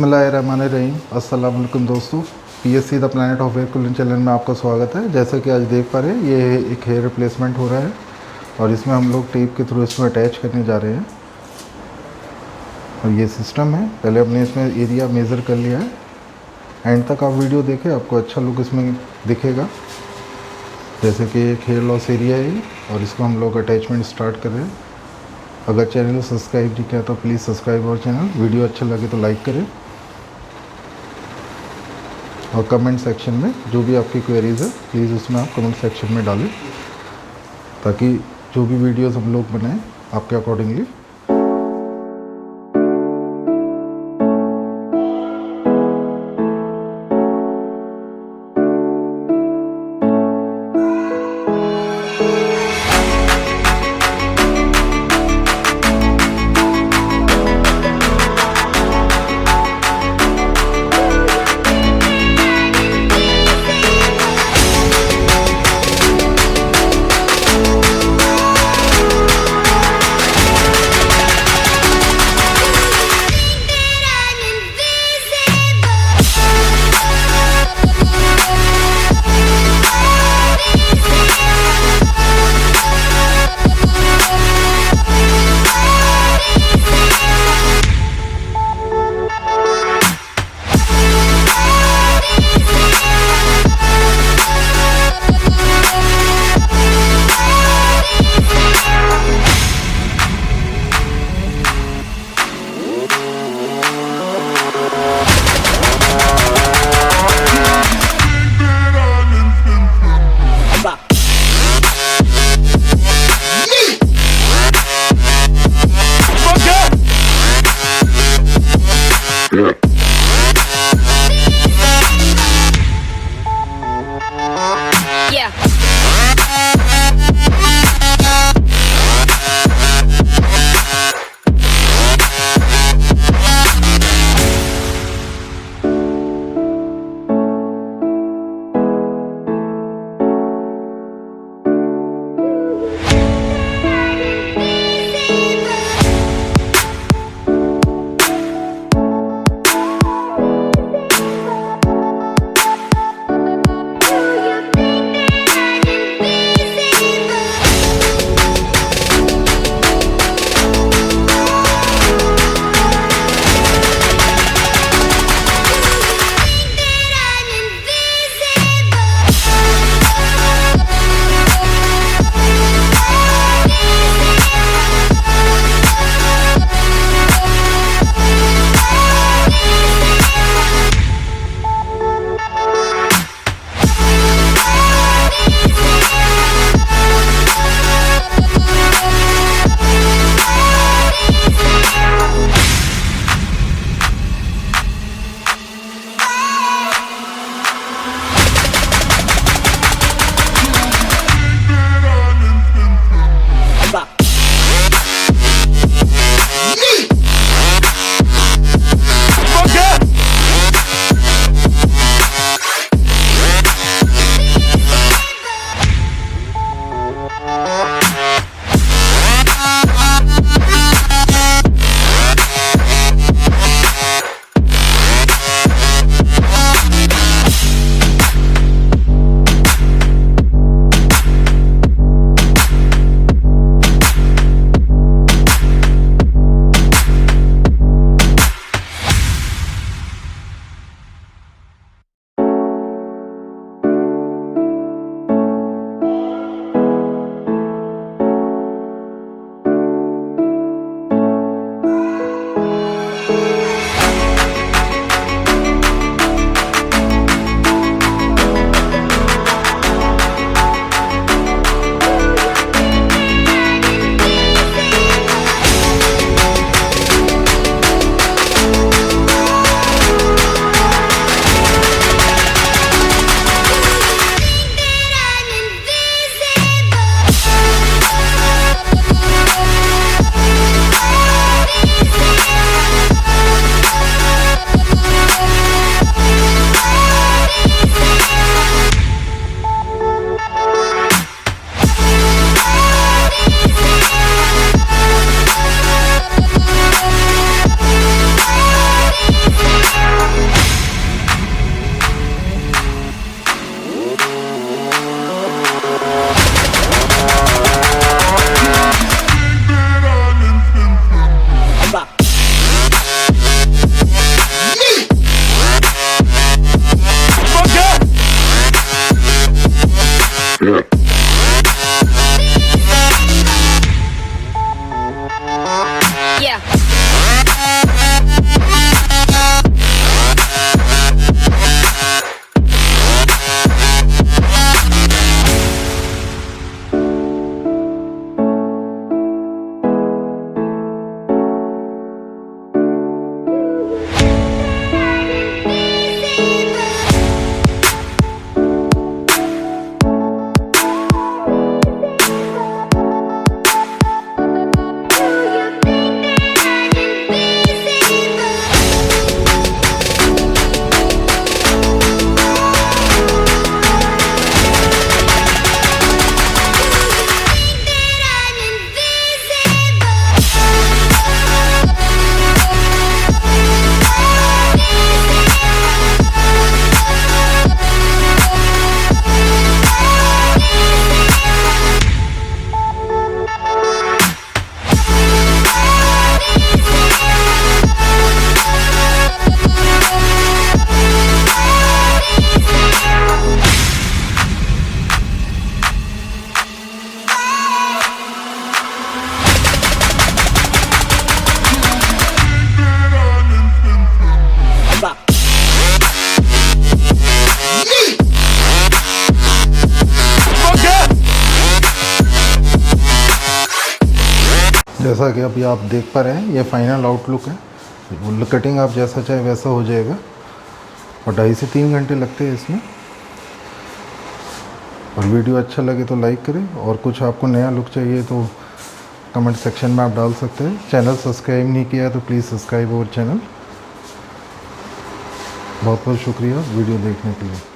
बिस्मिल्लाहिर्रहमानिर्रहीम। अस्सलाम वालेकुम दोस्तों, PSC the planet of hair cooling channel में आपका स्वागत है। जैसे कि आज देख पा रहे हैं, ये एक हेयर रिप्लेसमेंट हो रहा है और इसमें हम लोग टेप के थ्रू इसमें अटैच करने जा रहे हैं। और ये सिस्टम है, पहले हमने इसमें एरिया मेज़र कर लिया है। एंड तक आप वीडियो देखें, आपको अच्छा लुक इसमें दिखेगा। जैसे कि एक हेयर लॉस एरिया है और इसको हम लोग अटैचमेंट स्टार्ट कर रहे हैं। अगर चैनल को सब्सक्राइब नहीं किया तो प्लीज़ सब्सक्राइब और चैनल, वीडियो अच्छा लगे तो लाइक करें और कमेंट सेक्शन में जो भी आपकी क्वेरीज़ है प्लीज़ उसमें आप कमेंट सेक्शन में डालें, ताकि जो भी वीडियोस हम लोग बनाएं आपके अकॉर्डिंगली। Yeah. जैसा कि अभी आप देख पा रहे हैं, ये फाइनल आउटलुक है। वो कटिंग आप जैसा चाहे वैसा हो जाएगा और 2.5 से 3 घंटे लगते हैं इसमें। और वीडियो अच्छा लगे तो लाइक करें, और कुछ आपको नया लुक चाहिए तो कमेंट सेक्शन में आप डाल सकते हैं। चैनल सब्सक्राइब नहीं किया तो प्लीज़ सब्सक्राइब अवर चैनल। बहुत बहुत शुक्रिया वीडियो देखने के लिए।